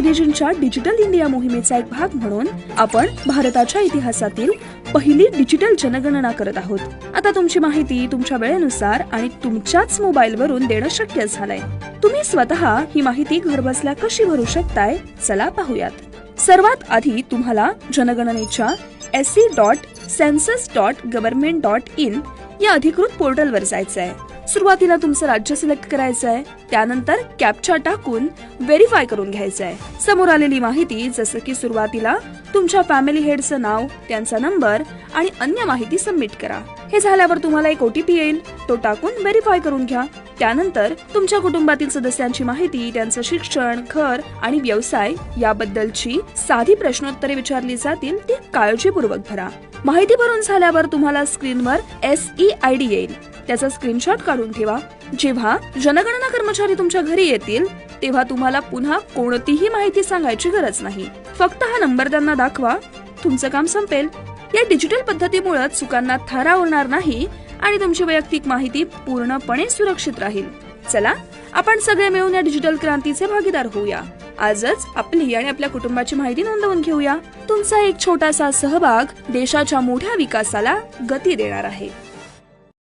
मोदीजींच्या digital India मोहिमेचा एक भाग म्हणून आपण भारताच्या इतिहासातील पहिली डिजिटल जनगणना करत आहोत. आता तुमची माहिती तुमच्या वेळेनुसार आणि तुमच्याच मोबाईलवरून देणं शक्य झालंय. तुम्ही स्वतः ही माहिती घरबसल्या कशी भरू शकताय, चला पाहूयात. सर्वात आधी तुम्हाला जनगणनेच्या se.census.government.in या अधिकृत पोर्टलवर जायचं आहे. सुरुवातीला तुमचं राज्य सिलेक्ट करायचं आहे. त्यानंतर कॅप्चा टाकून व्हेरीफाय करून घ्यायचं आहे. समोर आलेली माहिती जसं की सुरुवातीला तुमच्या फॅमिली हेडचं नाव, त्यांचा नंबर आणि अन्य माहिती सबमिट करा. हे झाल्यावर तुम्हाला एक OTP येईल. तो टाकून व्हेरीफाय करून घ्या. त्यानंतर तुमच्या कुटुंबातील सदस्यांची माहिती, त्यांचं शिक्षण, घर आणि व्यवसाय याबद्दलची साधी प्रश्नोत्तरे विचारली जातील, ती काळजीपूर्वक भरा. माहिती भरून झाल्यावर तुम्हाला स्क्रीनवर SEID येईल. त्याचा स्क्रीनशॉट काढून ठेवा. जेव्हा जनगणना कर्मचारी तुमच्या घरी येतील तेव्हा तुम्हाला पुन्हा कोणतीही माहिती सांगायची गरज नाही. फक्त हा नंबर त्यांना दाखवा, तुमचं काम संपेल. या डिजिटल पद्धतीमुळे चुकांना थारा होणार नाही आणि तुमची वैयक्तिक माहिती पूर्णपणे सुरक्षित राहील. चला, आपण सगळे मिळून या डिजिटल क्रांतीचे भागीदार होऊया. आजच आपली आणि आपल्या कुटुंबाची माहिती नोंदवून घेऊया. तुमचा एक छोटासा सहभाग देशाच्या मोठ्या विकासाला गती देणार आहे.